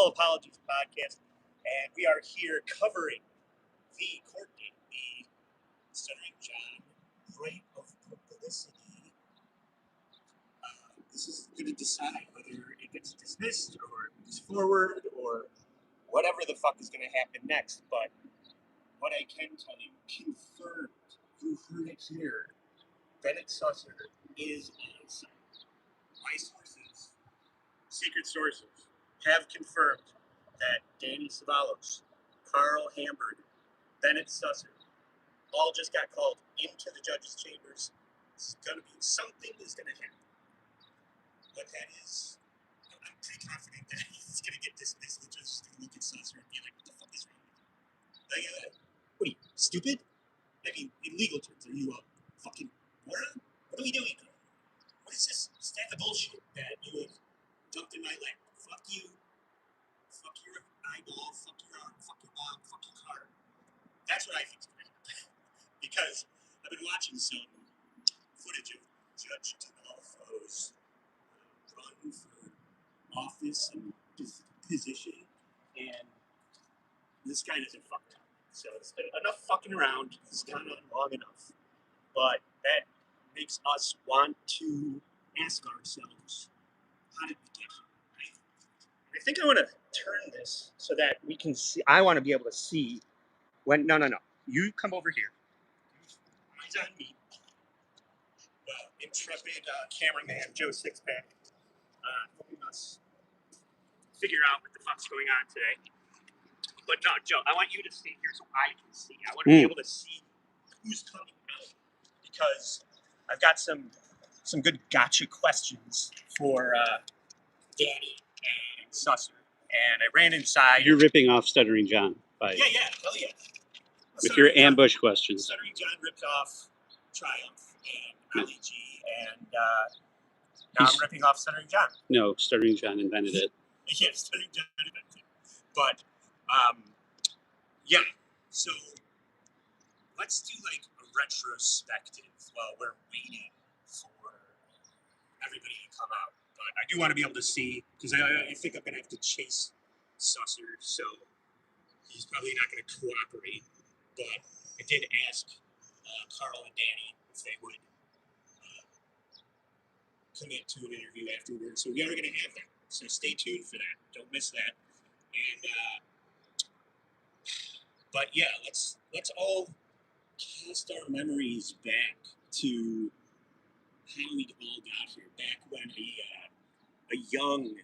All Apologies podcast, and we are here covering the court date, the Stuttering John right of publicity. This is going to decide whether it gets dismissed or it moves forward or whatever the fuck is going to happen next. But what I can tell you, confirmed, you heard it here, Bennett Susser is on site. My sources, secret sources, have confirmed that Danny Cevallos, Karl Hamburger, Bennett Susser, all just got called into the judge's chambers. It's going to be something is going to happen. But that is, I'm pretty confident that it's going to get dismissed. The judge is going to look at Susser and be like, what the fuck is wrong with you? Like, what are you, stupid? I mean, in legal terms, are you a fucking moron? What are we doing? What is this stack of bullshit that you have dumped in my lap? Fuck you. Fuck your eyeball. Fuck your arm. Fuck your mom. Fuck your car. That's what I think is going to happen. Because I've been watching some footage of Judge D'Onofrio's run for office and position, and this guy doesn't fuck around. So it's been enough fucking around. It's gone on long enough. But that makes us want to ask ourselves, how did we get here, right? I think I want to turn this so that we can see. I want to be able to see when. No. You come over here. Eyes on me. Intrepid cameraman Joe Sixpack, helping us figure out what the fuck's going on today. But no, Joe, I want you to stay here so I can see. I want to be able to see who's coming out, because I've got some good gotcha questions for Danny and Susser. And I ran inside. You're ripping off Stuttering John. Yeah, hell yeah. With your ambush questions. Stuttering John ripped off Triumph and LEG, and now I'm ripping off Stuttering John. No, Stuttering John invented it. Yeah, Stuttering John invented it. But, yeah, so let's do like a retrospective while we're waiting for everybody to come out. But I do want to be able to see, because I think I'm going to have to chase Susser, so he's probably not going to cooperate. But I did ask Karl and Danny if they would commit to an interview afterwards. So we are going to have that. So stay tuned for that. Don't miss that. And but yeah, let's all cast our memories back to how we all got here. Back when a young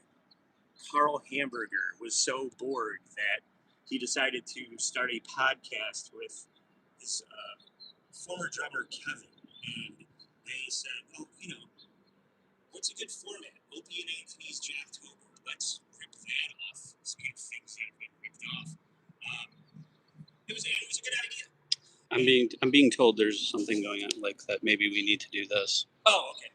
Karl Hamburger was so bored that he decided to start a podcast with his former drummer Kevin, and they said, "Oh, what's a good format? Opie and Anthony's Jacktober. Let's rip that off." Speaking of things that have been ripped off, it was a good idea. I'm being told there's something going on like that. Maybe we need to do this. Oh, okay.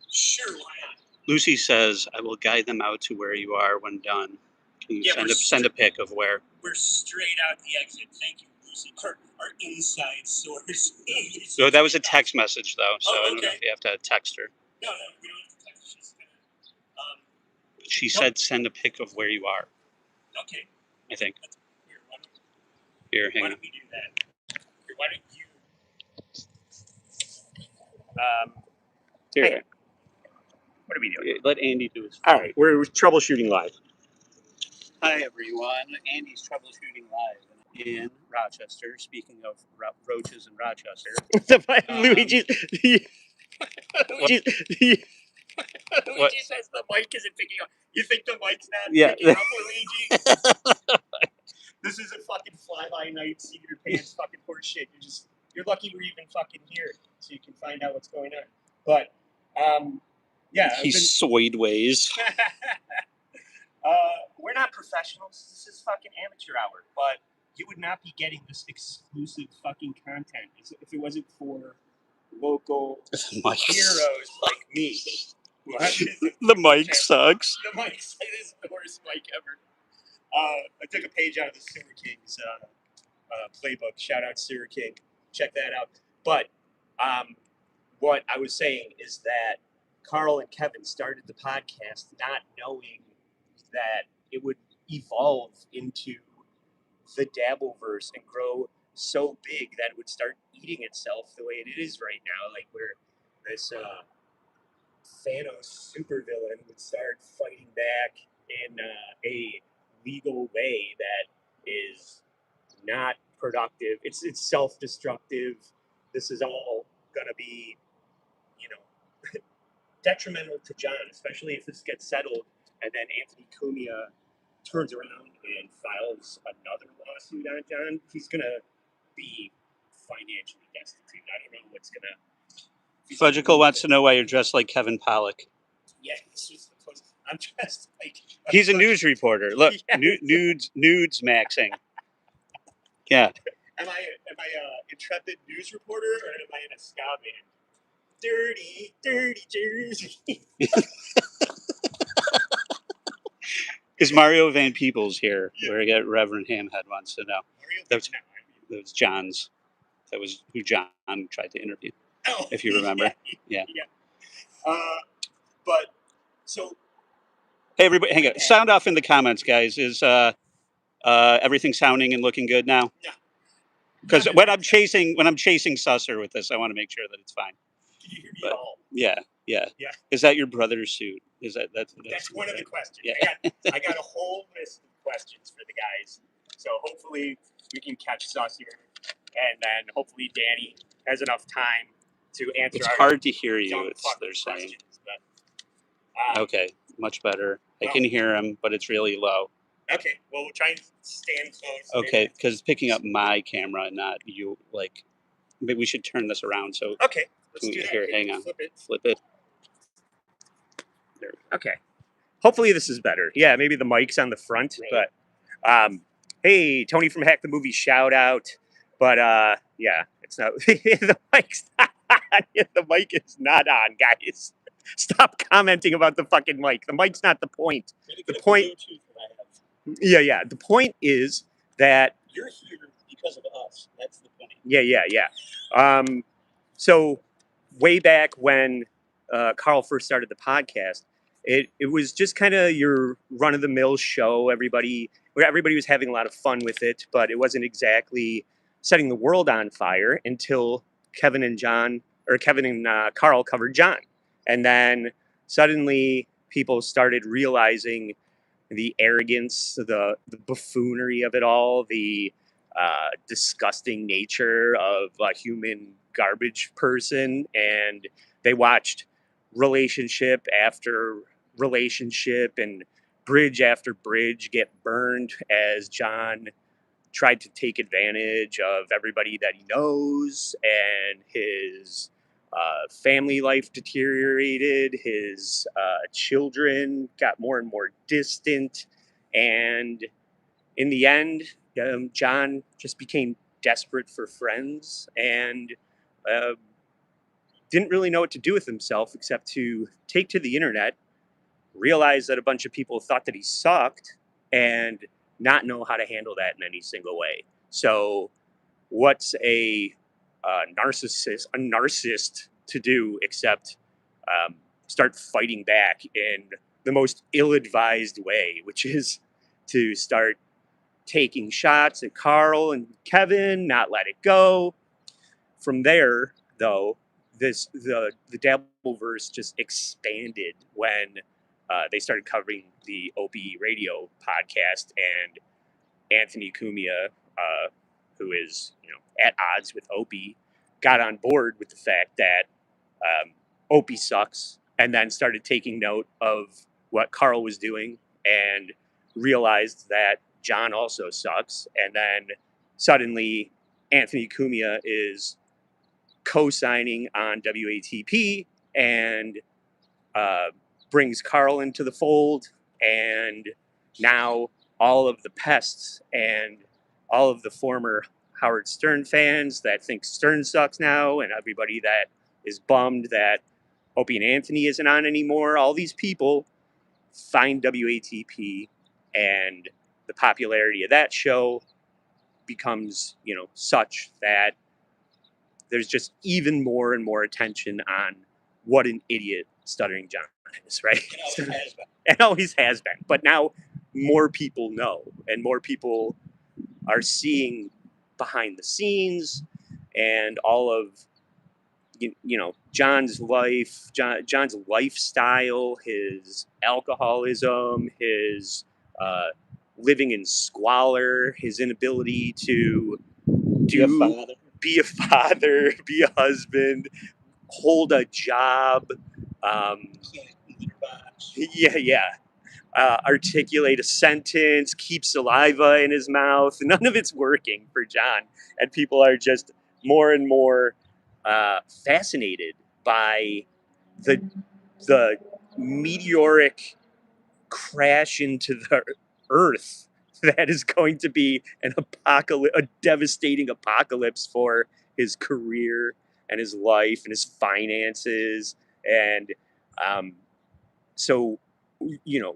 Sure, why not? Lucy says, "I will guide them out to where you are when done." Can you send a pic of where? We're straight out the exit. Thank you, Lucy. Our inside source. No, that was a text message, though, so okay. I don't know if you have to text her. No, we don't have to text. She's gonna. She said, "Send a pic of where you are." Okay. I think. Here, hang on. Why don't we do that? Here, why don't you? Here. What are we doing? Let Andy do his. All right, we're troubleshooting live. Hi, everyone. Andy's troubleshooting live in Rochester. Speaking of roaches in Rochester. Luigi says the mic isn't picking up. You think the mic's not picking up, Luigi? This is a fucking fly-by-night, seat-your-pants fucking horse shit. You're lucky we're even fucking here, so you can find out what's going on. But, yeah. He's sideways. We're not professionals. This is fucking amateur hour. But you would not be getting this exclusive fucking content if it wasn't for local heroes like me. The mic sucks. The mic is the worst mic ever. I took a page out of the Sewer Kings playbook. Shout out Sewer King. Check that out. But what I was saying is that Karl and Kevin started the podcast not knowing that it would evolve into the Dabverse and grow so big that it would start eating itself the way it is right now, like where this Thanos supervillain would start fighting back in a legal way that is not productive. It's self-destructive. This is all gonna be, you know, detrimental to John, especially if this gets settled and then Anthony Cumia turns around and files another lawsuit on John. He's gonna be financially destitute. I don't know what's gonna. Fudgicle wants to know why you're dressed like Kevin Pollock. Yeah, it's just I'm dressed like. He's a news reporter. Look, Yes. nudes maxing. Yeah. Am I intrepid news reporter or am I in a ska band? Dirty, dirty Jersey. Is Mario Van Peebles here? Yeah. Where I got Reverend Hamhead wants to know. That was John's. That was who John tried to interview. Oh, if you remember. Yeah. But so. Hey, everybody, hang on. Sound off in the comments, guys. Is everything sounding and looking good now? No. Because when I'm chasing Susser with this, I want to make sure that it's fine. Can you hear me at all? Yeah. Is that your brother's suit? Is that's one of the questions? Yeah. I got a whole list of questions for the guys. So hopefully we can catch Susser, and then hopefully Danny has enough time to answer. It's hard to hear you. They're saying. But, okay, much better. I can hear him, but it's really low. Okay, well, we'll try and stand close. Okay, because it's picking up my camera, not you. Like, maybe we should turn this around. So okay, let's do that. Here, hang on. Flip it. There. Okay. Hopefully this is better. Yeah, maybe the mic's on the front, right. But hey, Tony from Hack the Movie, shout out. But yeah, it's not. The mic's not on. The mic is not on, guys. Stop commenting about the fucking mic. The mic's not the point. The point. Yeah. The point is that you're here because of us. That's the point. Yeah. So way back when Karl first started the podcast, it was just kind of your run-of-the-mill show. Everybody was having a lot of fun with it, but it wasn't exactly setting the world on fire until Kevin and Karl covered John. And then suddenly people started realizing the arrogance, the buffoonery of it all, the disgusting nature of a human garbage person. And they watched relationship after relationship and bridge after bridge get burned as John tried to take advantage of everybody that he knows, and his family life deteriorated. His children got more and more distant. And in the end, John just became desperate for friends and didn't really know what to do with himself except to take to the internet, realize that a bunch of people thought that he sucked, and not know how to handle that in any single way. So what's a narcissist to do except start fighting back in the most ill-advised way, which is to start taking shots at Karl and Kevin, not let it go. From there, though, the Dabverse just expanded when they started covering the OP radio podcast, and Anthony Cumia, who is at odds with Opie, got on board with the fact that Opie sucks, and then started taking note of what Karl was doing and realized that John also sucks. And then suddenly Anthony Cumia is co-signing on WATP and brings Karl into the fold. And now all of the pests and all of the former Howard Stern fans that think Stern sucks now, and everybody that is bummed that Opie and Anthony isn't on anymore, all these people find WATP, and the popularity of that show becomes, such that there's just even more and more attention on what an idiot Stuttering John is, right? It always has been. It always has been. But now more people know, and more people are seeing behind the scenes and all of John's life, John's lifestyle, his alcoholism, his living in squalor, his inability to Be a father. be a father, be a husband, hold a job. Yeah. Articulate a sentence, keep saliva in his mouth. None of it's working for John, and people are just more and more fascinated by the meteoric crash into the earth that is going to be a devastating apocalypse for his career and his life and his finances. And so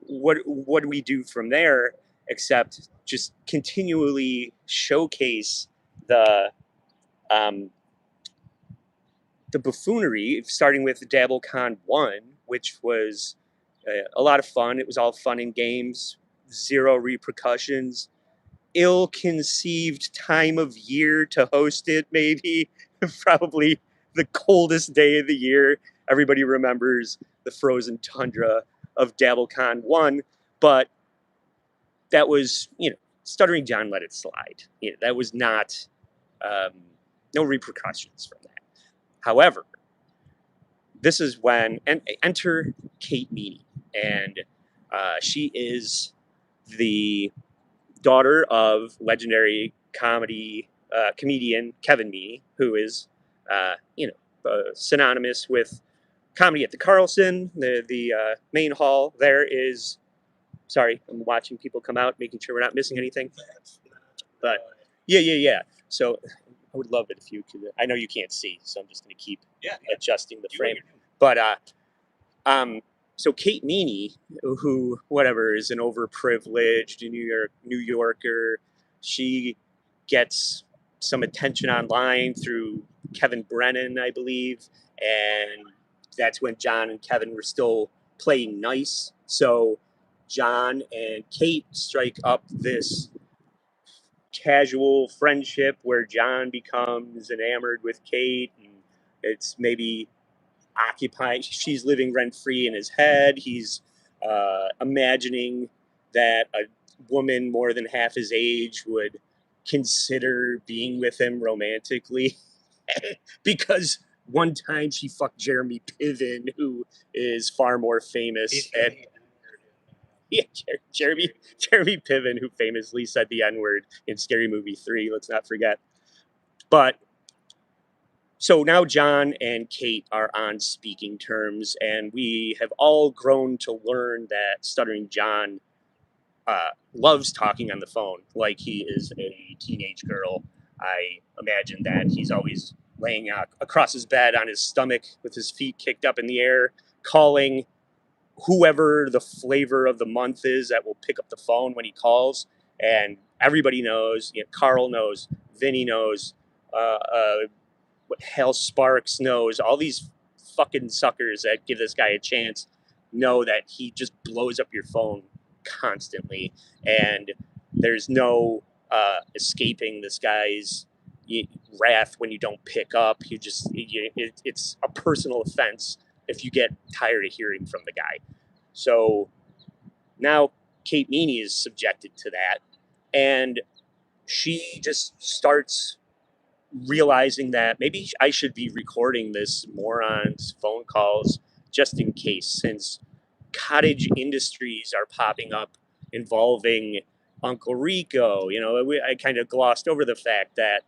what do we do from there except just continually showcase the um, the buffoonery, starting with DabbleCon 1, which was a lot of fun. It was all fun and games, zero repercussions. Ill-conceived time of year to host it, maybe. Probably the coldest day of the year. Everybody remembers the frozen tundra of DabbleCon 1, but that was, Stuttering John let it slide. That was not, no repercussions from that. However, this is when enter Kate Meany, and she is the daughter of legendary comedian Kevin Meany, who is synonymous with comedy at the Carlson. The main hall there is. Sorry, I'm watching people come out, making sure we're not missing anything. But yeah. So I would love it if you could. I know you can't see, so I'm just going to keep adjusting the frame. But so Kate Meany, who whatever is an overprivileged New Yorker, she gets some attention online through Kevin Brennan, I believe, and that's when John and Kevin were still playing nice. So John and Kate strike up this casual friendship where John becomes enamored with Kate, and it's maybe occupied. She's living rent free in his head. He's imagining that a woman more than half his age would consider being with him romantically because one time she fucked Jeremy Piven, who is far more famous. Yeah, Jeremy Piven, who famously said the N-word in Scary Movie 3, let's not forget. But so now John and Kate are on speaking terms, and we have all grown to learn that Stuttering John loves talking on the phone like he is a teenage girl. I imagine that he's always laying out across his bed on his stomach with his feet kicked up in the air, calling whoever the flavor of the month is that will pick up the phone when he calls. And everybody knows, Karl knows, Vinny knows, what Hal Sparks knows, all these fucking suckers that give this guy a chance know that he just blows up your phone constantly, and there's no escaping this guy's wrath when you don't pick up. It's a personal offense if you get tired of hearing from the guy. So now Kate Meany is subjected to that, and she just starts realizing that maybe I should be recording this moron's phone calls just in case, since cottage industries are popping up involving Uncle Rico. I kind of glossed over the fact that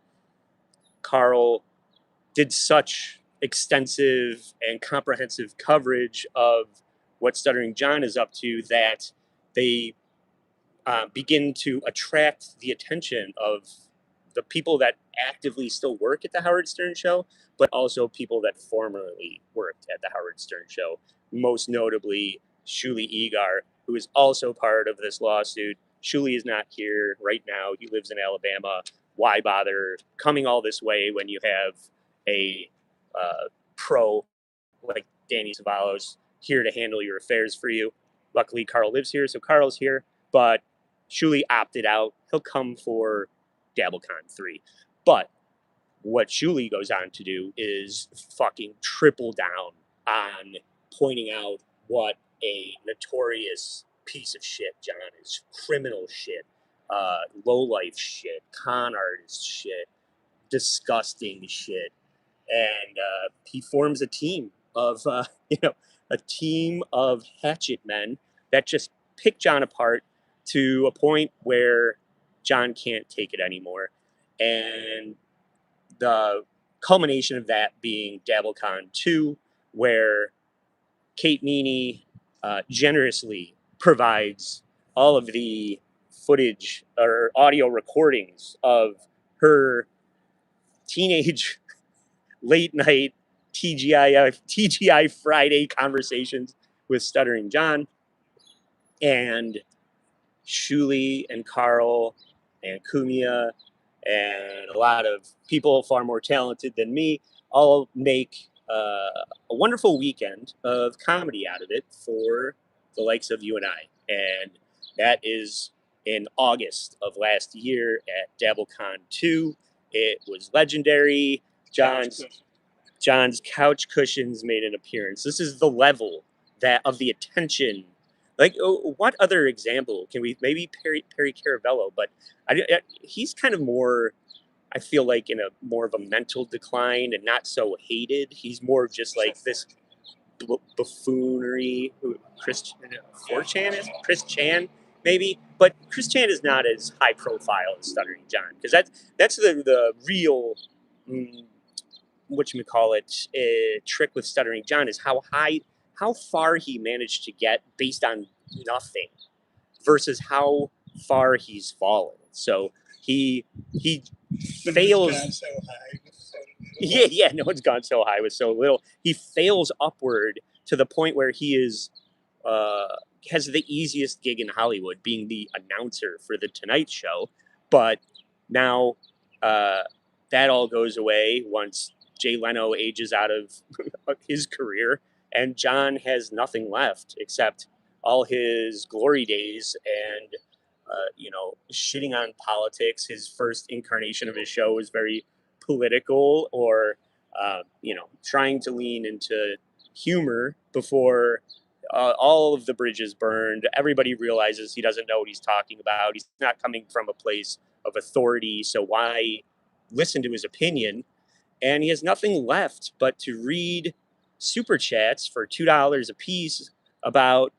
Karl did such extensive and comprehensive coverage of what Stuttering John is up to that they begin to attract the attention of the people that actively still work at the Howard Stern Show, but also people that formerly worked at the Howard Stern Show, most notably Shuli Egar, who is also part of this lawsuit. Shuli is not here right now. He lives in Alabama. Why bother coming all this way when you have a pro like Danny Cevallos here to handle your affairs for you? Luckily, Karl lives here, so Karl's here. but Shuli opted out. He'll come for DabbleCon 3. But what Shuli goes on to do is fucking triple down on pointing out what a notorious piece of shit John is. Criminal shit, low-life shit, con artist shit, disgusting shit. And he forms a team of, a team of hatchet men that just pick John apart to a point where John can't take it anymore. And the culmination of that being DabbleCon 2, where Kate Meany generously provides all of the footage or audio recordings of her teenage late night TGI Friday conversations with Stuttering John. And Shuli and Karl and Kumia and a lot of people far more talented than me all make a wonderful weekend of comedy out of it for the likes of you and I. And that is in August of last year at DabbleCon 2. It was legendary. John's couch cushions made an appearance. This is the level that of the attention. Like, what other example can we? Maybe Perry Caravello, but he's kind of more. I feel like in a more of a mental decline and not so hated. He's more of just like this buffoonery. Chris 4chan is Chris Chan maybe, but Chris Chan is not as high profile as Stuttering John, because that's the real. Whatchamacallit, trick with Stuttering John is how far he managed to get based on nothing versus how far he's fallen. So he fails. So high with so little. Yeah, no one's gone so high with so little. He fails upward to the point where he is has the easiest gig in Hollywood, being the announcer for the Tonight Show. But now that all goes away once Jay Leno ages out of his career, and John has nothing left except all his glory days and, shitting on politics. His first incarnation of his show was very political, or, trying to lean into humor before all of the bridges burned. Everybody realizes he doesn't know what he's talking about. He's not coming from a place of authority, so why listen to his opinion? And he has nothing left but to read super chats for $2 a piece about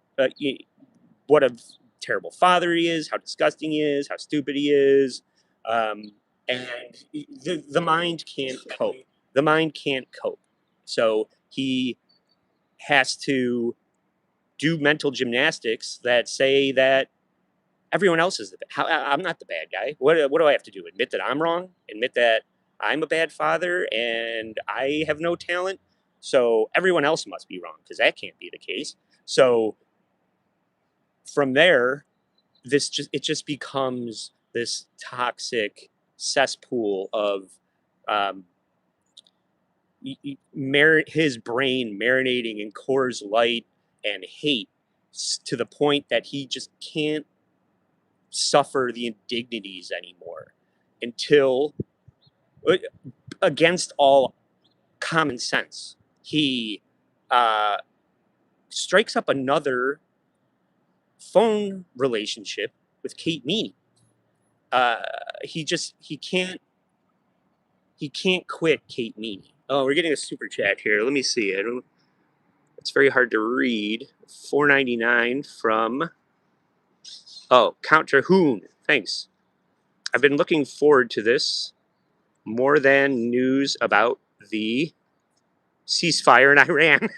what a terrible father he is, how disgusting he is, how stupid he is. And the mind can't cope. The mind can't cope. So he has to do mental gymnastics that say that everyone else is I'm not the bad guy. What do I have to do? Admit that I'm wrong? Admit that I'm a bad father and I have no talent? So everyone else must be wrong, because that can't be the case. So from there, it just becomes this toxic cesspool of his brain marinating in Coors Light and hate to the point that he just can't suffer the indignities anymore until, against all common sense, he strikes up another phone relationship with Kate Meany. He can't quit Kate Meany. Oh, we're getting a super chat here. Let me see. It's very hard to read. $4.99 from Count Terhune. Thanks. I've been looking forward to this more than news about the ceasefire in Iran.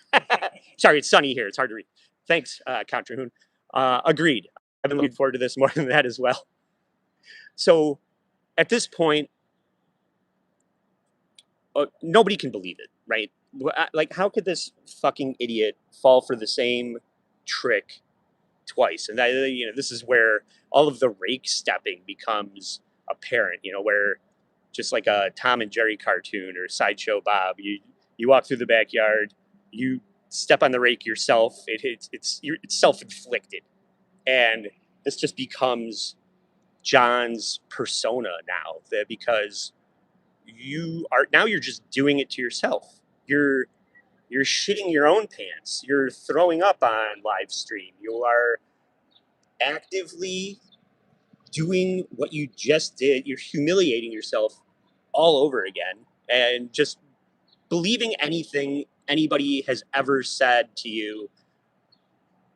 Sorry, it's sunny here. It's hard to read. Thanks, Count Terhune. Agreed. I've been looking forward to this more than that as well. So at this point, nobody can believe it, right? Like, how could this fucking idiot fall for the same trick twice? And this is where all of the rake stepping becomes apparent. Where just like a Tom and Jerry cartoon or Sideshow Bob, you walk through the backyard, you step on the rake yourself. It's self-inflicted, and This just becomes John's persona now, because you're just doing it to yourself. You're shitting your own pants. You're throwing up on live stream. You are actively doing what you just did. You're humiliating yourself all over again, and just believing anything anybody has ever said to you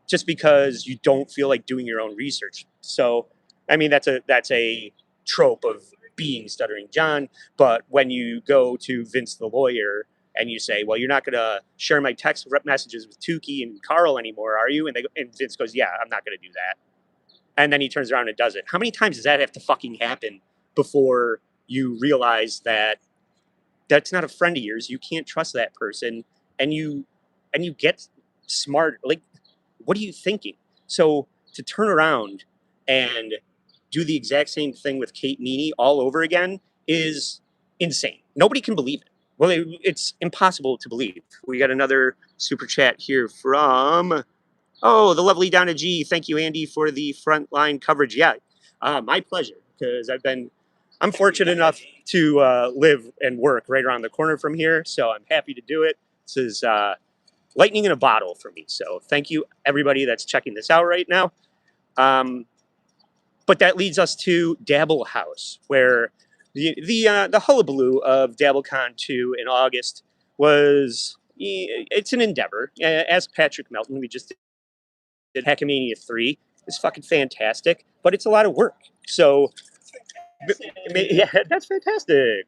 just because you don't feel like doing your own research. So, I mean, that's a trope of being Stuttering John. But when you go to Vince the lawyer and you say, "Well, you're not going to share my text messages with Tukey and Karl anymore, are you?" And Vince goes, "Yeah, I'm not going to do that." And then he turns around and does it. How many times does that have to fucking happen before you realize that that's not a friend of yours? You can't trust that person, and you get smart. Like, what are you thinking? So to turn around and do the exact same thing with Kate Meany all over again is insane. Nobody can believe it. Well, it's impossible to believe. We got another super chat here from, oh, the lovely Donna G. Thank you, Andy, for the frontline coverage. Yeah, my pleasure, because I'm fortunate enough to live and work right around the corner from here, so I'm happy to do it. This is lightning in a bottle for me. So thank you, everybody that's checking this out right now. But that leads us to Dabble House, where the hullabaloo of DabbleCon 2 in August was, it's an endeavor. As Patrick Melton, we just did Hackmania 3. It's fucking fantastic, but it's a lot of work. So, yeah, that's fantastic.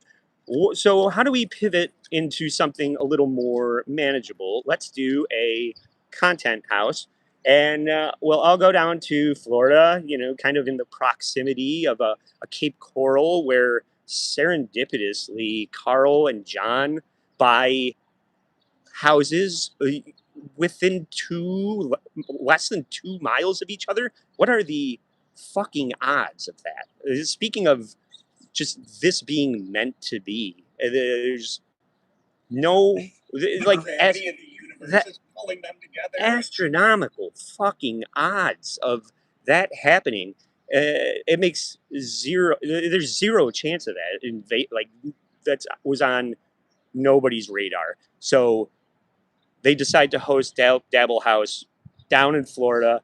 So how do we pivot into something a little more manageable? Let's do a content house. And we'll all go down to Florida, kind of in the proximity of a Cape Coral, where serendipitously Karl and John buy houses within less than 2 miles of each other. What are the fucking odds of that? Speaking of just this being meant to be, there's no, like, as Gravity of the universe that is pulling them together. astronomical fucking odds of that happening. It makes zero. There's zero chance of that. Like, that was on nobody's radar. So they decide to host Dabble House down in Florida.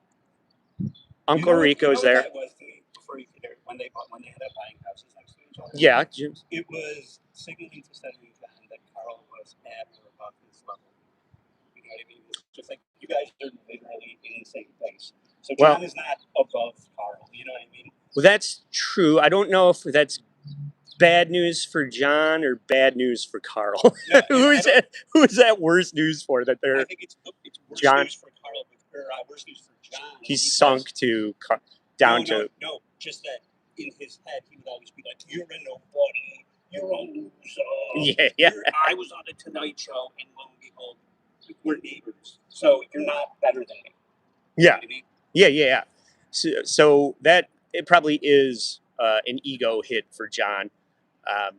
Uncle Rico's there. That was before you could hear it, when they ended up buying houses next to each other. Yeah, It was signaling to Stuttering John that Karl was at or above his level. You know what I mean? It's just like, you guys are literally in the same place. So John is not above Karl. You know what I mean? Well, that's true. I don't know if that's bad news for John or bad news for Karl. No, who is that worse news for? That they're, I think it's worse John, news for Karl, or worse news for John. He's sunk to down to. No, just that in his head he would always be like, "You're a nobody. You're a loser." Yeah. I was on the Tonight Show, and lo and behold, we're neighbors. So you're not better than me. Yeah. You know what I mean? Yeah. So that it probably is an ego hit for John,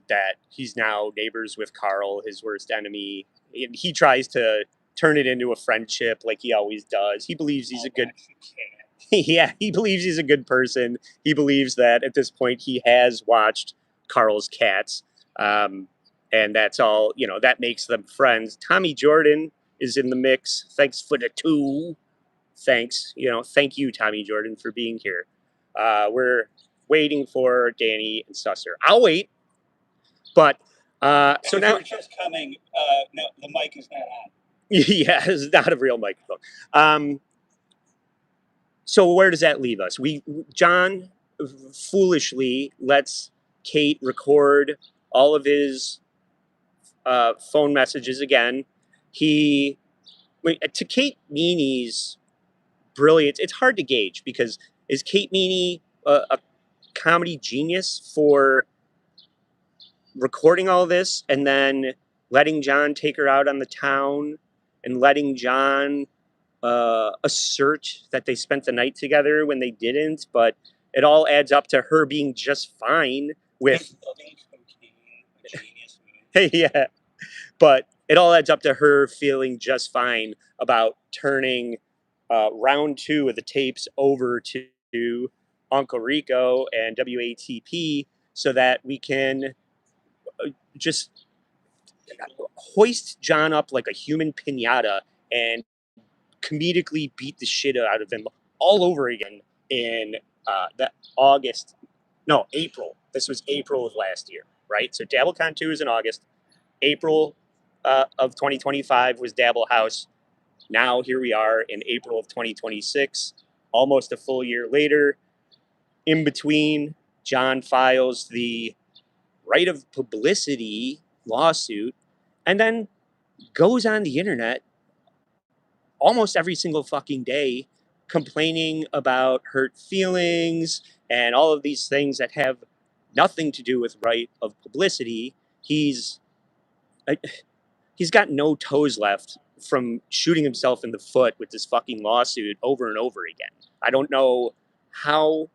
that he's now neighbors with Karl, his worst enemy. He tries to turn it into a friendship like he always does. He believes he's a good. Yeah, he believes he's a good person. He believes that at this point he has watched Karl's Cats, and that's all. That makes them friends. Tommy Jordan is in the mix. Thanks for the 2. Thanks. Thank you, Tommy Jordan, for being here. We're waiting for Danny and Susser. I'll wait. But so now you're just coming. No, the mic is not on. Yeah, it's not a real microphone. So where does that leave us? John foolishly lets Kate record all of his phone messages again. To Kate Meany's brilliance, it's hard to gauge, because is Kate Meany a comedy genius for recording all this and then letting John take her out on the town and letting John assert that they spent the night together when they didn't, but it all adds up to her being just fine with. Yeah, but it all adds up to her feeling just fine about turning round 2 of the tapes over to to Uncle Rico and WATP so that we can just hoist John up like a human pinata and comedically beat the shit out of him all over again in April. This was April of last year, right? So DabbleCon 2 is in August. April of 2025 was Dabble House. Now here we are in April of 2026, almost a full year later. In between, John files the right of publicity lawsuit and then goes on the internet almost every single fucking day complaining about hurt feelings and all of these things that have nothing to do with right of publicity. He's got no toes left from shooting himself in the foot with this fucking lawsuit over and over again. I don't know how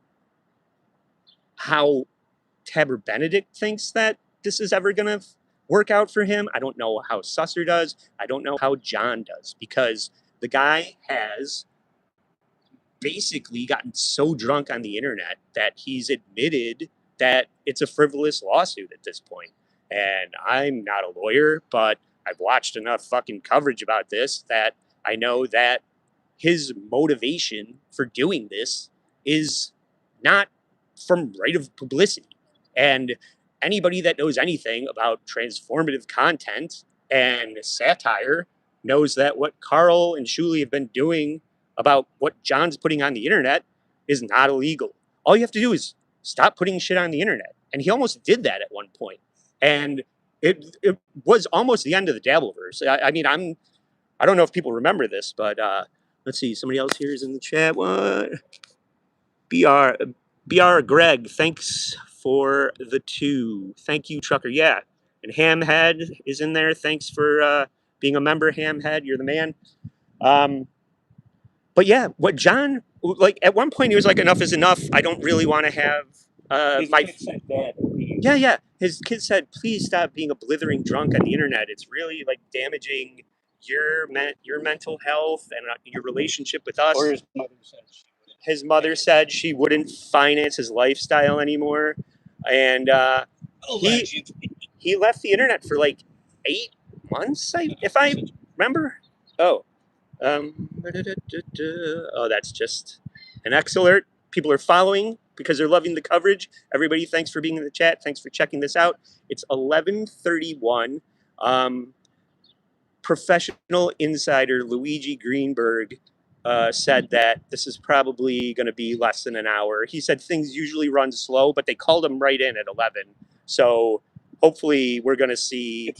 Tabor Benedict thinks that this is ever going to work out for him. I don't know how Susser does. I don't know how John does, because the guy has basically gotten so drunk on the internet that he's admitted that it's a frivolous lawsuit at this point. And I'm not a lawyer, but I've watched enough fucking coverage about this that I know that his motivation for doing this is not from right of publicity. And anybody that knows anything about transformative content and satire knows that what Karl and Shuli have been doing about what John's putting on the internet is not illegal. All you have to do is stop putting shit on the internet. And he almost did that at one point. And it was almost the end of the Dabbleverse. I mean, I don't know if people remember this, but let's see. Somebody else here is in the chat. What? BR Greg, thanks for the 2. Thank you, Trucker. Yeah. And Hamhead is in there. Thanks for being a member, Hamhead. You're the man. But yeah, what John, like, at one point he was like, enough is enough. I don't really want to have my kid said that. yeah. His kid said, please stop being a blithering drunk on the internet. It's really like damaging your mental health and your relationship with us. Or his mother said she wouldn't. His mother said she wouldn't finance his lifestyle anymore. And he left the internet for like 8 months, if I remember. Oh, that's just an X alert. People are following because they're loving the coverage. Everybody, thanks for being in the chat. Thanks for checking this out. It's 11:31. Professional insider Luigi Greenberg said that this is probably going to be less than an hour. He said things usually run slow, but they called him right in at 11. So hopefully we're going to see...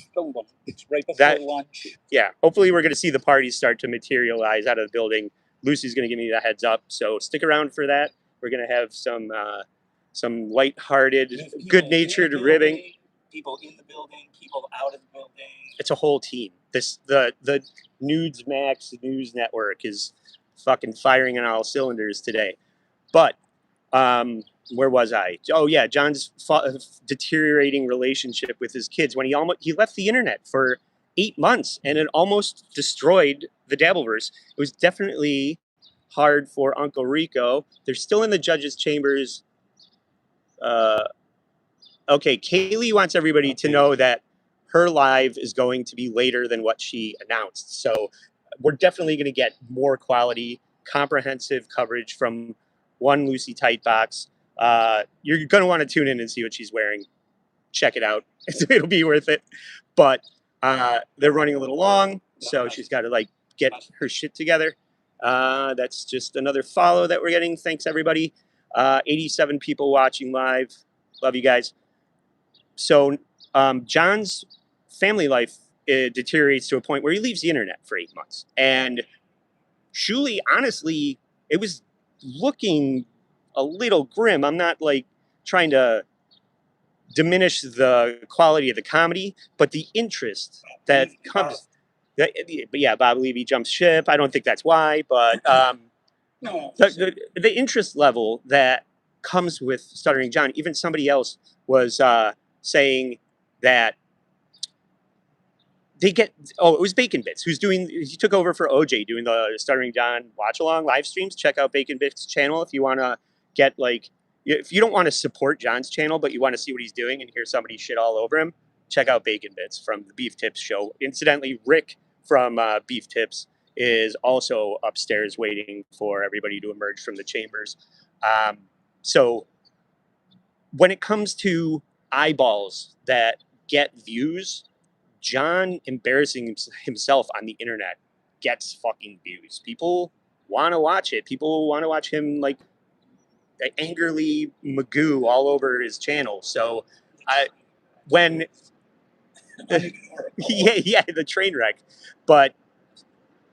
It's right before lunch. Yeah, hopefully we're going to see the parties start to materialize out of the building. Lucy's going to give me the heads up, so stick around for that. We're going to have some lighthearted, good-natured ribbing. People in the building, people out of the building. It's a whole team. The Nudes Max News Network is fucking firing on all cylinders today. But where was I? Oh yeah, John's deteriorating relationship with his kids when he left the internet for 8 months, and it almost destroyed the Dabbleverse. It was definitely hard for Uncle Rico. They're still in the judges' chambers. Okay, Kaylee wants everybody to know that her live is going to be later than what she announced. So we're definitely going to get more quality, comprehensive coverage from one Lucy Tightbox. You're going to want to tune in and see what she's wearing. Check it out. It'll be worth it. But they're running a little long, so she's got to like get her shit together. That's just another follow that we're getting. Thanks, everybody. 87 people watching live. Love you guys. So John's family life deteriorates to a point where he leaves the internet for 8 months. And Shuli, honestly, it was looking a little grim. I'm not like trying to diminish the quality of the comedy, but the interest that comes. But yeah, Bob Levy jumps ship. I don't think that's why, but No. the interest level that comes with Stuttering John, even somebody else was saying that it was Bacon Bits he took over for OJ doing the Stuttering John watch along live streams. Check out Bacon Bits channel if you want to get if you don't want to support John's channel but you want to see what he's doing and hear somebody shit all over him. Check out Bacon Bits from the Beef Tips show. Incidentally, Rick from Beef Tips is also upstairs waiting for everybody to emerge from the chambers. So when it comes to eyeballs that get views, John embarrassing himself on the internet gets fucking views. People want to watch it. People want to watch him angrily Magoo all over his channel. So when yeah, the train wreck. But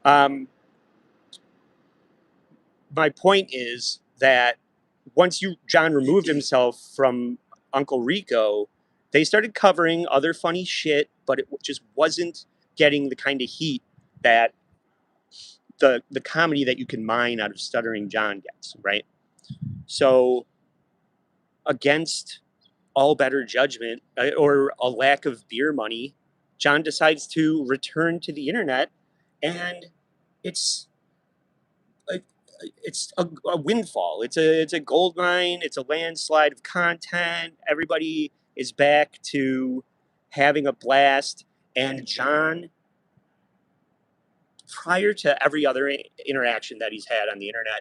my point is that once John removed himself from Uncle Rico, they started covering other funny shit, but it just wasn't getting the kind of heat that the comedy that you can mine out of Stuttering John gets, right? So against all better judgment or a lack of beer money, John decides to return to the internet, and it's a windfall. It's a gold mine. It's a landslide of content. Everybody is back to having a blast. And John, prior to every other interaction that he's had on the internet,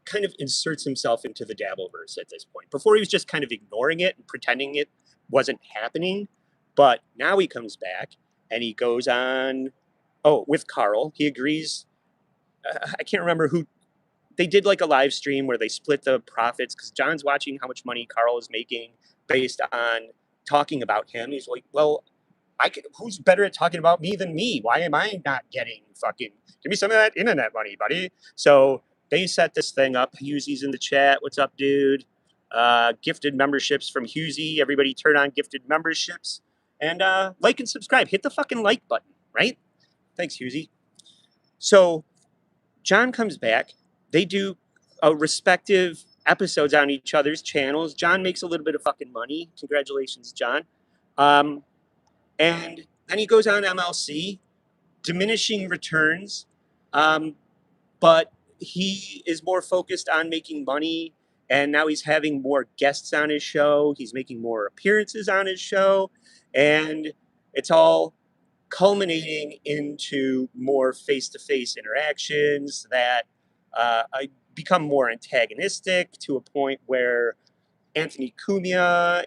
kind of inserts himself into the Dabverse at this point. Before he was just kind of ignoring it and pretending it wasn't happening. But now he comes back and he goes on, with Karl. He agrees. I can't remember who. They did a live stream where they split the profits because John's watching how much money Karl is making based on talking about him. He's like, well, who's better at talking about me than me? Why am I not getting fucking, give me some of that internet money, buddy? So they set this thing up. Hughesy's in the chat. What's up, dude? Gifted memberships from Hughesy. Everybody turn on gifted memberships and like and subscribe. Hit the fucking like button, right? Thanks, Hughesy. So John comes back. They do respective episodes on each other's channels. John makes a little bit of fucking money. Congratulations, John. And then he goes on MLC, diminishing returns. But he is more focused on making money. And now he's having more guests on his show. He's making more appearances on his show. And it's all culminating into more face-to-face interactions that become more antagonistic to a point where Anthony Cumia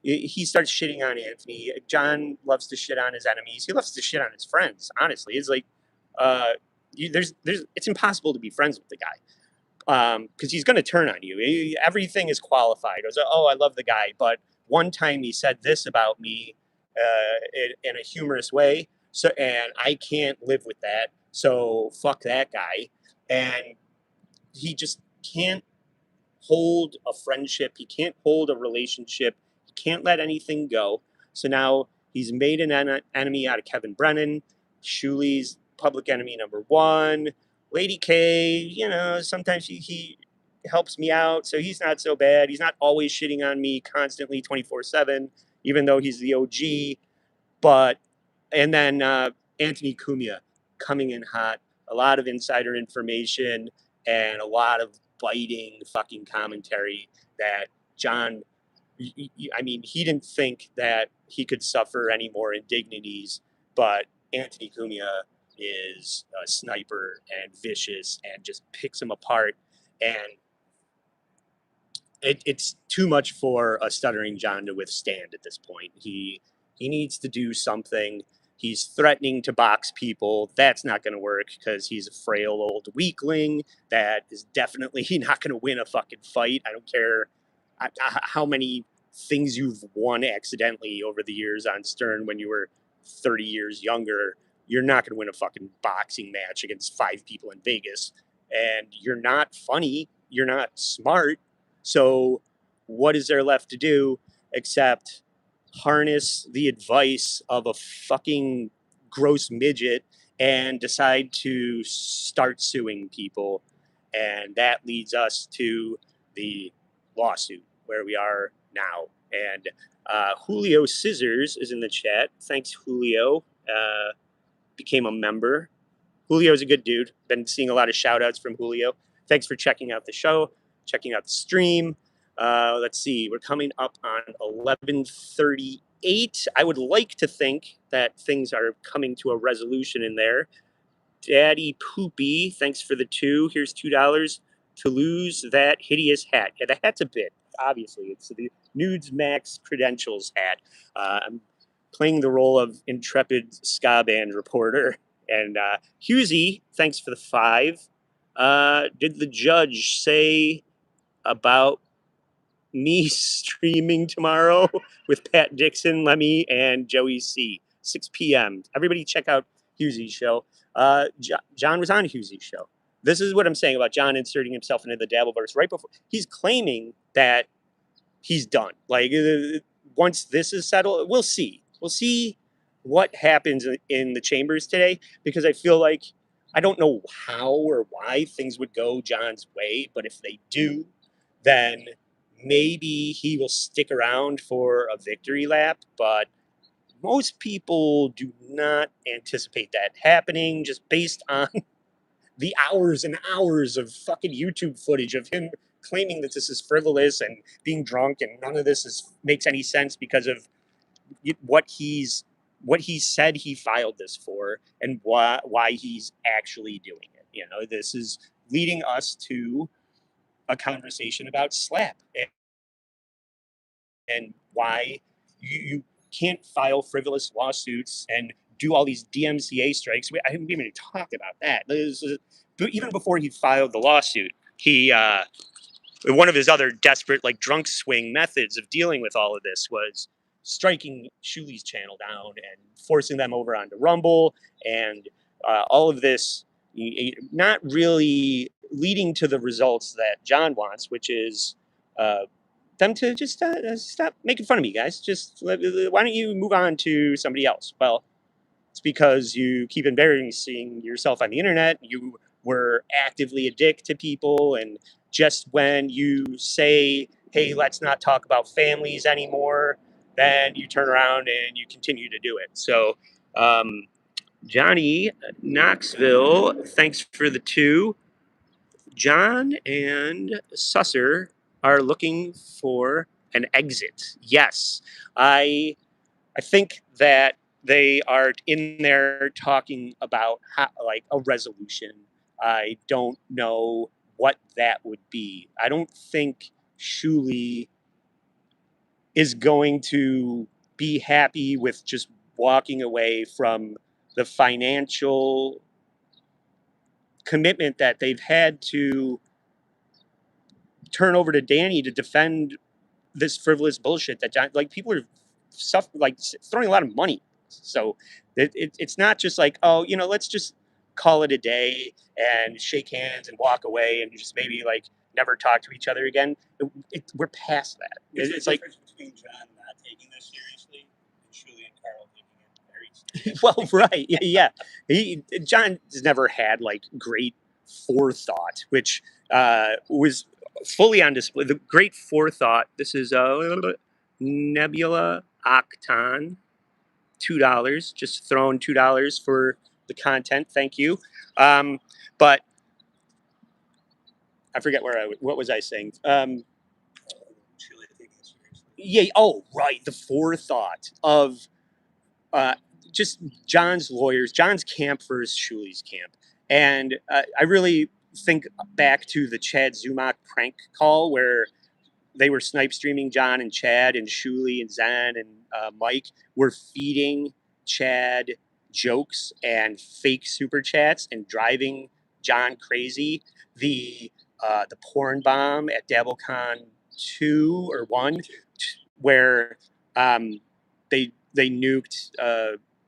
he starts shitting on Anthony. John loves to shit on his enemies. He loves to shit on his friends, honestly. It's like, it's impossible to be friends with the guy because he's going to turn on you. Everything is qualified. It was, I love the guy, but one time he said this about me in a humorous way, and I can't live with that. So fuck that guy. And he just can't hold a friendship. He can't hold a relationship. He can't let anything go. So now he's made an enemy out of Kevin Brennan. Shuli's public enemy number one. Lady K, sometimes he helps me out, so he's not so bad. He's not always shitting on me constantly 24/7, even though he's the OG. And then Anthony Cumia coming in hot, a lot of insider information and a lot of biting fucking commentary that John, he didn't think that he could suffer any more indignities, but Anthony Cumia is a sniper and vicious and just picks him apart. And it's too much for a Stuttering John to withstand at this point. He needs to do something. He's threatening to box people. That's not going to work because he's a frail old weakling that is definitely not going to win a fucking fight. I don't care how many things you've won accidentally over the years on Stern when you were 30 years younger. You're not going to win a fucking boxing match against 5 people in Vegas. And you're not funny. You're not smart. So what is there left to do except harness the advice of a fucking gross midget and decide to start suing people? And that leads us to the lawsuit where we are now. And Julio Scissors is in the chat. Thanks, Julio. Became a member. Julio's a good dude. Been seeing a lot of shout outs from Julio. Thanks for checking out the show, checking out the stream. Let's see, we're coming up on 11:38. I would like to think that things are coming to a resolution in there. Daddy Poopy, thanks for the 2. Here's $2 to lose that hideous hat. Yeah, the hat's a bit, obviously. It's the Nudes Max Credentials hat. I'm playing the role of intrepid ska band reporter. And Husey, thanks for the 5. Did the judge say about me streaming tomorrow with Pat Dixon, Lemmy, and Joey C. 6 p.m. Everybody check out Husey's show. John was on Husey's show. This is what I'm saying about John inserting himself into the Dabverse right before. He's claiming that he's done. Like, once this is settled, we'll see. We'll see what happens in the chambers today, because I feel like I don't know how or why things would go John's way, but if they do, then maybe he will stick around for a victory lap. But most people do not anticipate that happening, just based on the hours and hours of fucking YouTube footage of him claiming that this is frivolous and being drunk, and none of this makes any sense because of what he said he filed this for, and why he's actually doing it. You know, this is leading us to a conversation about slap and why you can't file frivolous lawsuits and do all these DMCA strikes. I haven't even talked about that. Even before he filed the lawsuit, he one of his other desperate, like, drunk swing methods of dealing with all of this was striking Shuli's channel down and forcing them over onto Rumble, and all of this not really leading to the results that John wants, which is them to just stop making fun of me, guys. Just why don't you move on to somebody else? Well, it's because you keep embarrassing yourself on the internet. You were actively a dick to people, and just when you say, hey, let's not talk about families anymore, then you turn around and you continue to do it. So, Johnny Knoxville, thanks for the 2. John and Susser are looking for an exit. Yes, I think that they are in there talking about like a resolution. I don't know what that would be. I don't think Shuli is going to be happy with just walking away from the financial commitment that they've had to turn over to Danny to defend this frivolous bullshit that John, like, people are throwing a lot of money. So it's not just like, oh, let's just call it a day and shake hands and walk away and just maybe like never talk to each other again. We're past that. It's like between John not taking this seriously and Shuli and Karl taking it very seriously. Well, right, yeah. John has never had like great forethought, which was fully on display. The great forethought. This is Nebula Octan, $2. Just throwing $2 for the content. Thank you. But I forget what was I saying. Yeah. Oh, right. The forethought of just John's lawyers, John's camp versus Shuli's camp. And I really think back to the Chad Zumach prank call where they were snipe streaming John and Chad, and Shuli and Zen and Mike were feeding Chad jokes and fake super chats and driving John crazy. The porn bomb at DabbleCon 2 or 1, where they nuked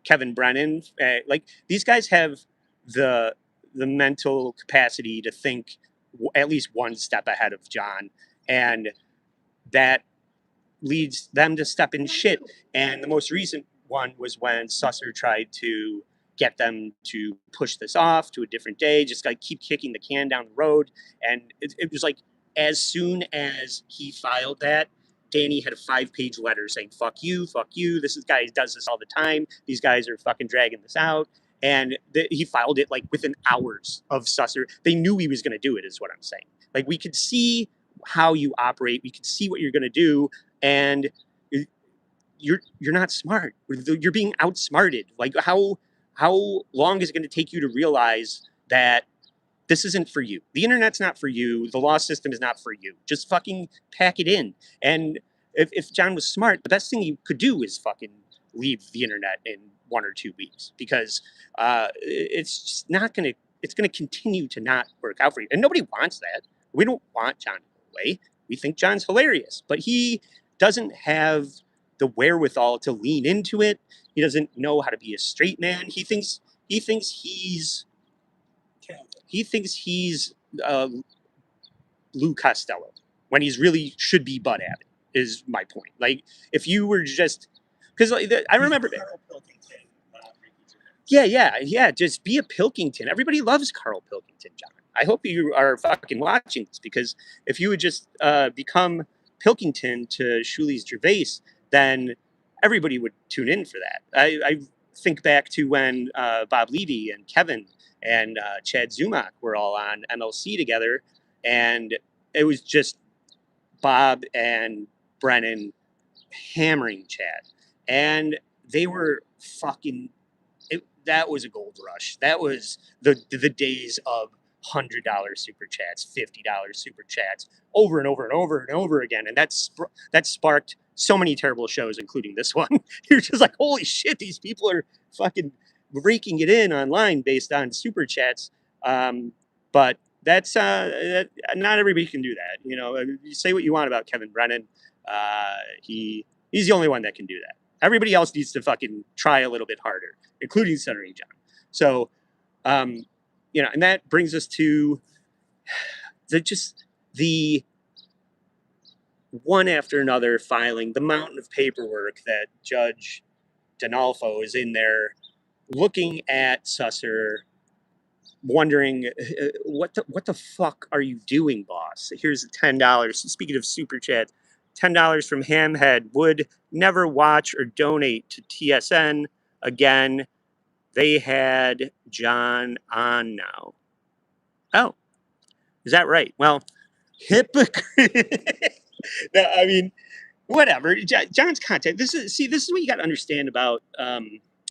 Kevin Brennan. Like, these guys have the mental capacity to think at least one step ahead of John, and that leads them to step in shit. And the most recent one was when Susser tried to get them to push this off to a different day, just like keep kicking the can down the road. And it was like, as soon as he filed that, Danny had a 5-page letter saying, fuck you, this guy does this all the time, these guys are fucking dragging this out. And he filed it like within hours of Susser. They knew he was going to do it, is what I'm saying. Like, we could see how you operate, we could see what you're going to do, and you're not smart. You're being outsmarted. Like, how long is it going to take you to realize that this isn't for you? The internet's not for you. The law system is not for you. Just fucking pack it in. And if John was smart, the best thing he could do is fucking leave the internet in 1 or 2 weeks, because it's just not going to, it's going to continue to not work out for you. And nobody wants that. We don't want John to go away. We think John's hilarious, but he doesn't have the wherewithal to lean into it. He doesn't know how to be a straight man. He thinks he's Lou Costello when he's really should be Bud Abbott, is my point. Like, if you were just, because like, I remember, yeah, just be a Pilkington. Everybody loves Carl Pilkington, John. I hope you are fucking watching this, because if you would just become Pilkington to Shuli's Gervais, then everybody would tune in for that. I think back to when Bob Levy and Kevin and Chad Zumach were all on MLC together, and it was just Bob and Brennan hammering Chad, and they were fucking. That was a gold rush. That was the days of $100 super chats, $50 super chats, over and over and over and over again, and that sparked so many terrible shows, including this one. You're just like, holy shit, these people are fucking raking it in online based on super chats. But that's not everybody can do that. You know, you say what you want about Kevin Brennan. He's the only one that can do that. Everybody else needs to fucking try a little bit harder, including Stuttering John. So, you know, and that brings us to the one after another filing, the mountain of paperwork that Judge Donalfo is in there looking at Susser, wondering, what the fuck are you doing, boss? Here's $10. Speaking of super chat, $10 from Hamhead. Would never watch or donate to TSN again. They had John on now. Oh, is that right? Well, hypocrite. No, I mean, whatever. John's content. This is what you got to understand about,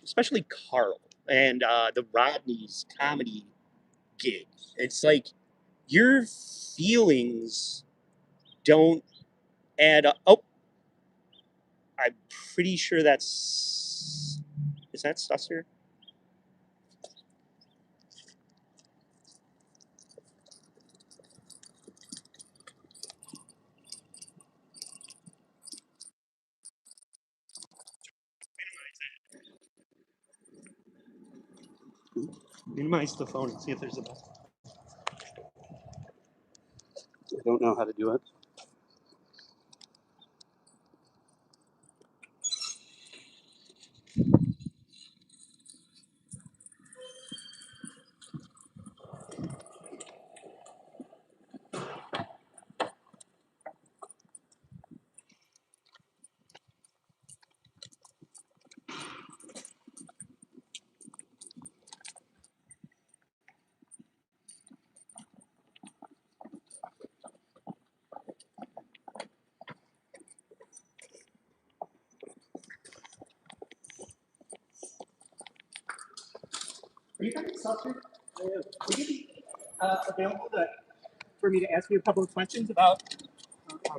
especially Karl and the Rodney's comedy gig. It's like your feelings don't add up. Oh, I'm pretty sure is that Susser? Minimize the phone and see if there's a button. I don't know how to do it. Are you talking Susser? Would you be available for me to ask you a couple of questions about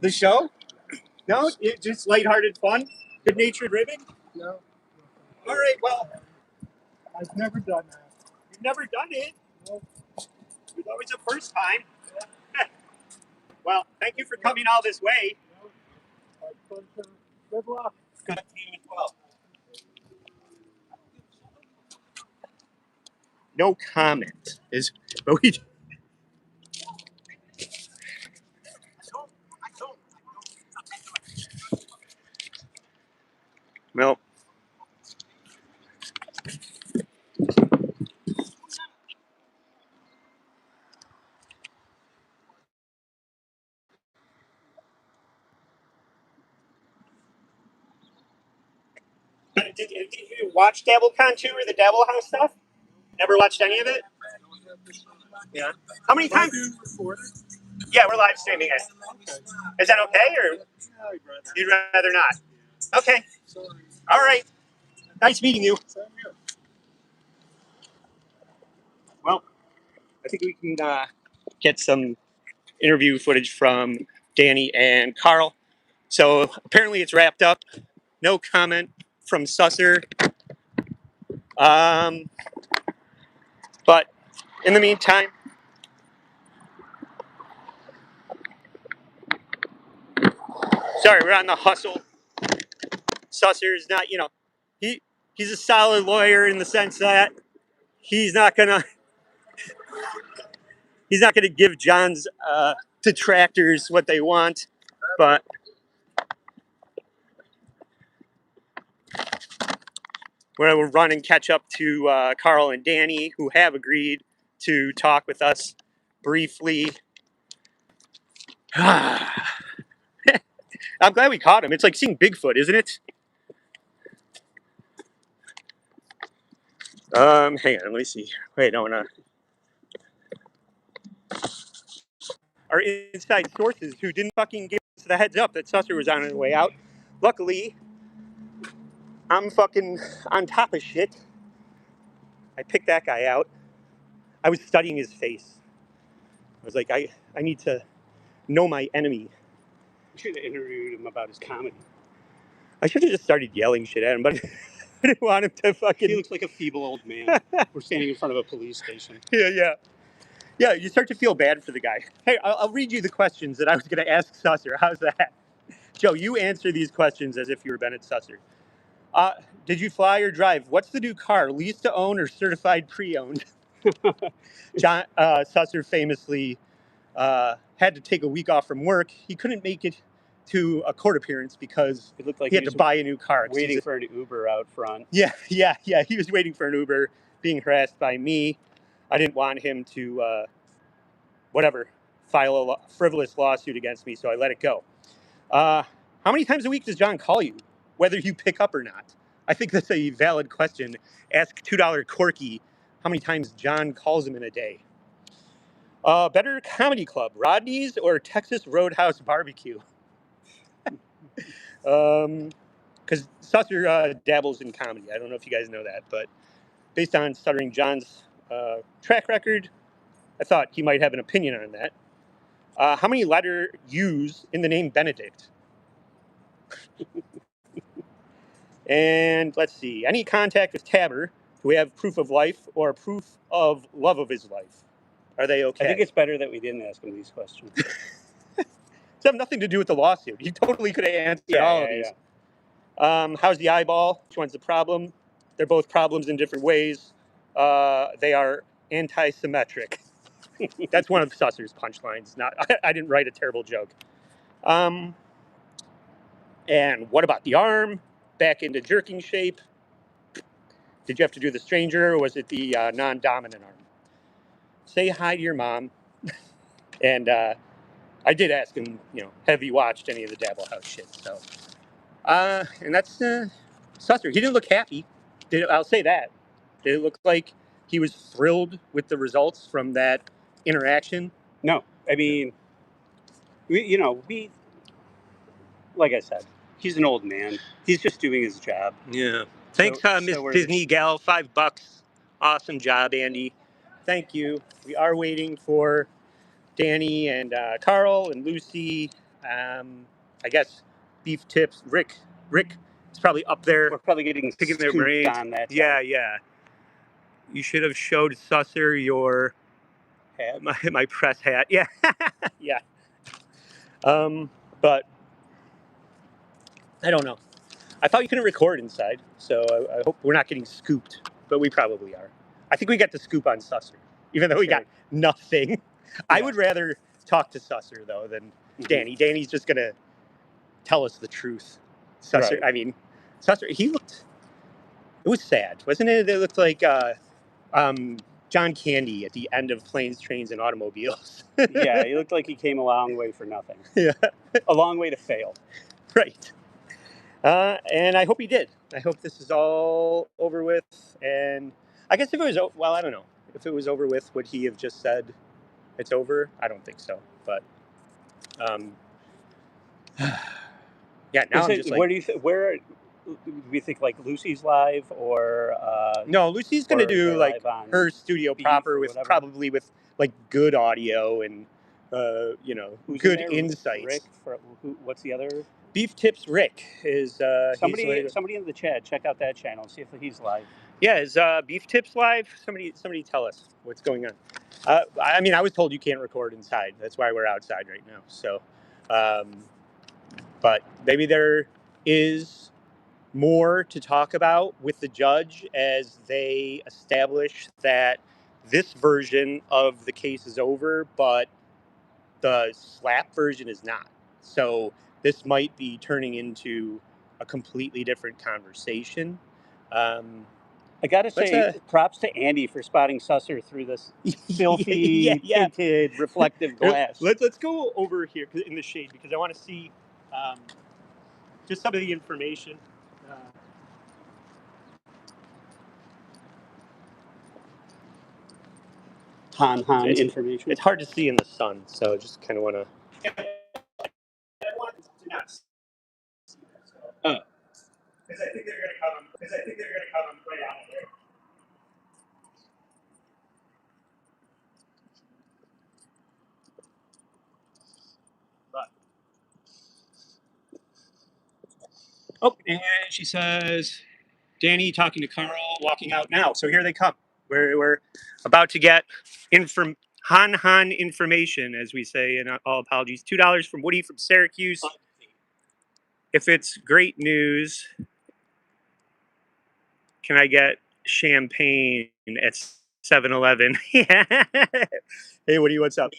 the show? No, just lighthearted fun, good-natured ribbing. No. All right. Well, I've never done that. You've never done it? No. There's always a first time. Yeah. Well, thank you for coming all this way. No. Good luck. Good to you as well. No comment is, but we. Well, did you watch DabbleCon 2 or the Dabble House stuff? Never watched any of it? Yeah. How many times? Yeah, we're live streaming it. Is that okay, or you'd rather not? Okay. All right. Nice meeting you. Well, I think we can get some interview footage from Danny and Karl. So apparently it's wrapped up. No comment from Susser. But in the meantime, sorry, we're on the hustle. Susser is not, he's a solid lawyer in the sense that he's not gonna give John's detractors what they want, but we'll run and catch up to Karl and Danny, who have agreed to talk with us briefly. I'm glad we caught him. It's like seeing Bigfoot, isn't it? Hang on, let me see. Wait, no, no. Our inside sources who didn't fucking give us the heads up that Susser was on his way out. Luckily, I'm fucking on top of shit. I picked that guy out. I was studying his face. I was like, I need to know my enemy. I should have interviewed him about his comedy. I should have just started yelling shit at him, but I didn't want him to fucking... He looks like a feeble old man. We're standing in front of a police station. Yeah, you start to feel bad for the guy. Hey, I'll read you the questions that I was going to ask Susser. How's that? Joe, you answer these questions as if you were Bennett Susser. Did you fly or drive? What's the new car, lease to own or certified pre-owned? John Susser famously had to take a week off from work. He couldn't make it to a court appearance because It looked like he had to buy a new car. Waiting for an Uber out front. Yeah. He was waiting for an Uber, being harassed by me. I didn't want him to, file a frivolous lawsuit against me, so I let it go. How many times a week does John call you, whether you pick up or not? I think that's a valid question. Ask $2 Corky how many times John calls him in a day. Better comedy club, Rodney's or Texas Roadhouse Barbecue? Because Susser dabbles in comedy. I don't know if you guys know that, but based on Stuttering John's track record, I thought he might have an opinion on that. How many letter U's in the name Benedict? And let's see, any contact with Tabber? Do we have proof of life or proof of love of his life? Are they okay? I think it's better that we didn't ask him these questions. They have nothing to do with the lawsuit. He totally could have answered all of these. Yeah. How's the eyeball? Which one's the problem? They're both problems in different ways. They are anti-symmetric. That's one of Susser's punchlines. I didn't write a terrible joke. And what about the arm? Back into jerking shape. Did you have to do the stranger, or was it the non-dominant arm? Say hi to your mom. And I did ask him, have you watched any of the Dabble House shit? So, and that's Susser. He didn't look happy. I'll say that. Did it look like he was thrilled with the results from that interaction? No, I mean, we like I said, he's an old man. He's just doing his job. Yeah. Thanks, Miss Disney Gal. $5. Awesome job, Andy. Thank you. We are waiting for Danny and Karl and Lucy. I guess beef tips. Rick, it's probably up there. We're probably picking their brains on that. Yeah. You should have showed Susser your hat. My press hat. Yeah, yeah. But I don't know. I thought you couldn't record inside, so I hope we're not getting scooped, but we probably are. I think we got the scoop on Susser, even though we got nothing. Yeah. I would rather talk to Susser, though, than Danny. Danny's just going to tell us the truth. Susser, right. I mean, Susser, it was sad, wasn't it? It looked like John Candy at the end of Planes, Trains, and Automobiles. Yeah, he looked like he came a long way for nothing. Yeah. A long way to fail. Right. And I hope he did. I hope this is all over with. And I guess if it was, well, I don't know. If it was over with, would he have just said it's over? I don't think so. But yeah, now Is I'm it, just like, where do we think, like Lucy's live or no, Lucy's gonna or do they're like live on her studio Beef proper or with whatever? probably with like good audio and Who's good in there? insights. Rick. What's the other? Beef Tips Rick is Somebody in the chat, check out that channel, see if he's live. Yeah, is Beef Tips live? Somebody tell us what's going on. I mean, I was told you can't record inside. That's why we're outside right now. So, but maybe there is more to talk about with the judge as they establish that this version of the case is over, but the slap version is not. So this might be turning into a completely different conversation. I gotta say, props to Andy for spotting Susser through this filthy, tinted, reflective glass. Let's go over here in the shade because I want to see just some of the information. Information. It's hard to see in the sun, so just kind of want to. Because I think they're going to come right out of there. But. Oh, and she says, Danny talking to Karl, walking out now. So here they come. We're about to get Han information, as we say, and all apologies. $2 from Woody from Syracuse. If it's great news, can I get champagne at 7-Eleven? Yeah. Hey, Woody, what's up?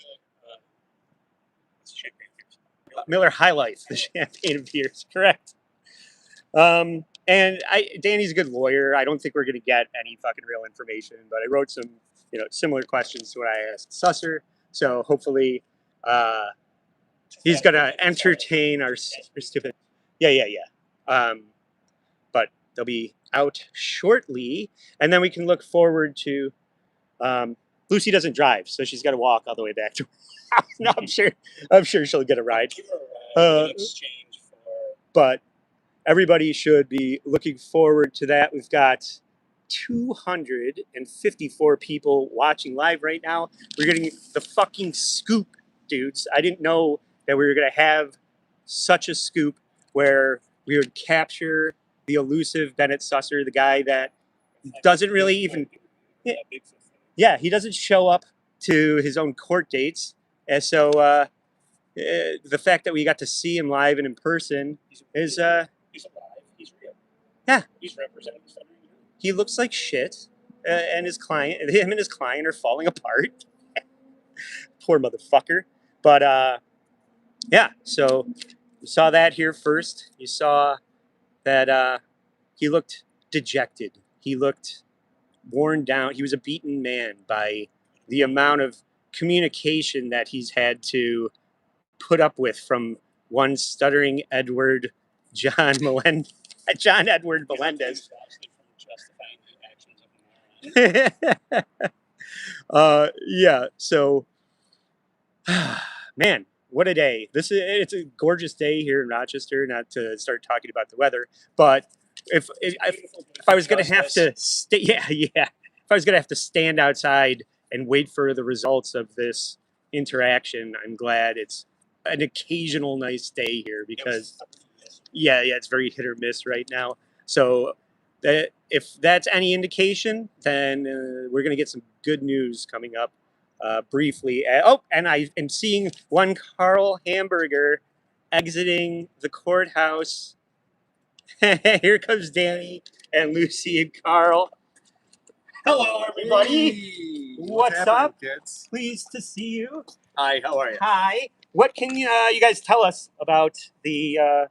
Miller highlights the champagne beers, correct. And Danny's a good lawyer. I don't think we're going to get any fucking real information, but I wrote some, similar questions to what I asked Susser. So hopefully, he's going to entertain our stupid. Yeah. But they'll be out shortly, and then we can look forward to. Lucy doesn't drive, so she's got to walk all the way back to her house. No, I'm sure she'll get a ride. In exchange for. But everybody should be looking forward to that. We've got 254 people watching live right now. We're getting the fucking scoop, dudes. I didn't know that we were going to have such a scoop where we would capture the elusive Bennett Susser, the guy that doesn't really even... Yeah, he doesn't show up to his own court dates. And so the fact that we got to see him live and in person is... He's alive. He's real. Yeah. He's representing Stuttering John. He looks like shit, and him and his client are falling apart. Poor motherfucker. But yeah, so you saw that here first. You saw that he looked dejected. He looked worn down. He was a beaten man by the amount of communication that he's had to put up with from one stuttering John Edward Melendez. Yeah, so man, what a day. It's a gorgeous day here in Rochester, not to start talking about the weather, but if I was going to have to stay, if I was going to have to stand outside and wait for the results of this interaction, I'm glad it's an occasional nice day here because it's very hit or miss right now. So if that's any indication, then we're going to get some good news coming up briefly. And I am seeing one Karl Hamburger exiting the courthouse. Here comes Danny and Lucy and Karl. Hello, everybody. Hey, What's happening, up? kids? Pleased to see you. Hi, how are you? Hi. What can you guys tell us about the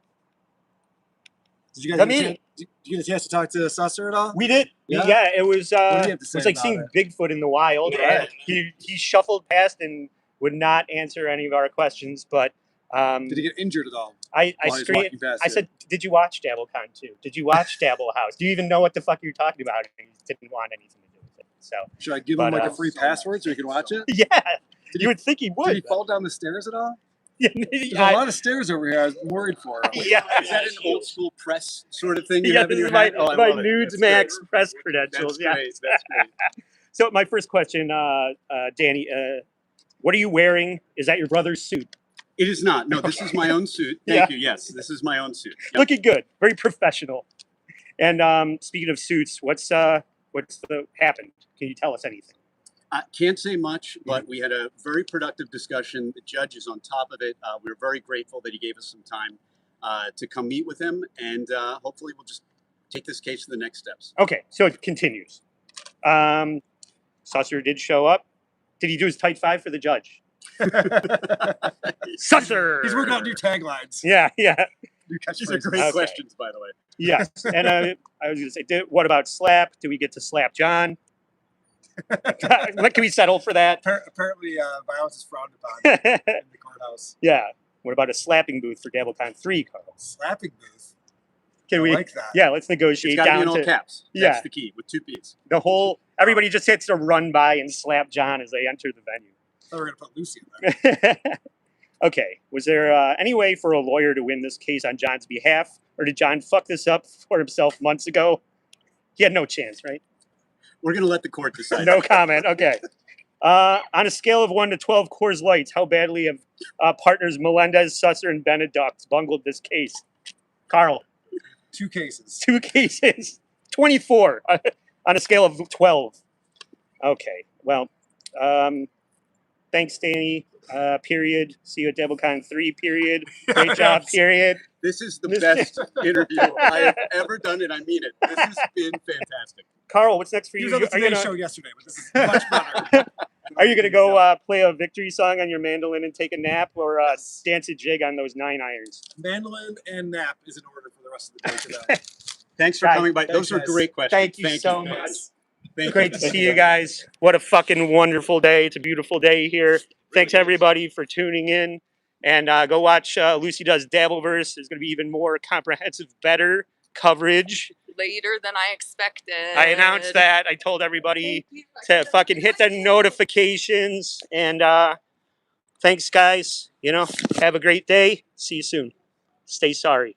Did you guys the get a meeting? chance, did you get a chance to talk to Susser at all? We did. Yeah? It was What do you have to say like about seeing it? Bigfoot in the wild. Yeah. He shuffled past and would not answer any of our questions, but Did he get injured at all? I while he's screamed. walking past I you? said, "Did you watch DabbleCon 2? Did you watch Dabble House? Do you even know what the fuck you're talking about?" And he didn't want anything to do with it. So Should I give him But, like a free password so he can watch it? yeah, Did you would think he would. Did he fall down the stairs at all? Yeah, There's a lot of stairs over here. I was worried for him. yeah. Is that an old school press sort of thing you Yeah, have in this your is my, hand? Oh, I my love it. Nudes That's Max great. press credentials. That's Yeah. great. That's great. So my first question, Danny, what are you wearing? Is that your brother's suit? It is not. No, this is my own suit. Yeah. Thank you. Yes, this is my own suit. Yep. Looking good, very professional. And speaking of suits, what's happened? Can you tell us anything? I can't say much, but we had a very productive discussion. The judge is on top of it. We were very grateful that he gave us some time to come meet with him, and hopefully we'll just take this case to the next steps. Okay, so it continues. Susser did show up. Did he do his tight five for the judge? Susser. He's working on new taglines. Yeah, yeah, New These are catchphrases. great Okay. questions, by the way. yes. And I was going to say, what about slap? Do we get to slap John? What can we settle for that? Apparently, violence is frowned upon in the courthouse. Yeah. What about a slapping booth for DabbleCon 3, Carl? Slapping booth. Can I we? like that. Yeah, let's It's negotiate got to be down in all to caps. Yeah. That's the key, with 2 P's. the whole. Everybody just hits to run by and slap John as they enter the venue. I thought we were gonna put Lucy in there. Okay. Was there any way for a lawyer to win this case on John's behalf, or did John fuck this up for himself months ago? He had no chance, right? We're going to let the court decide. No comment. Okay. On a scale of 1 to 12 Coors Lights, how badly have partners Melendez, Susser, and Bennet bungled this case? Carl, 2 cases. 2 cases, 24 on a scale of 12. Okay. Well, thanks, Danny. Period. See you at DabbleCon 3. Period. Great job. Period. This is the best interview I have ever done, and I mean it. This has been fantastic. Carl, what's next for He you? was on the Are you Today gonna, Show yesterday, but this is much better. are you gonna go play a victory song on your mandolin and take a nap, or dance a jig on those 9 irons? Mandolin and nap is in order for the rest of the day today. Thanks for Guys, coming by. Those were guys. great questions. Thank you so much. Thank Great you. to see you guys. What a fucking wonderful day. It's a beautiful day here. Thanks everybody for tuning in. And go watch Lucy Does Dabverse. There's going to be even more comprehensive, better coverage. Later than I expected. I announced that. I told everybody to fucking hit the notifications. And thanks, guys. You know, have a great day. See you soon. Stay sorry.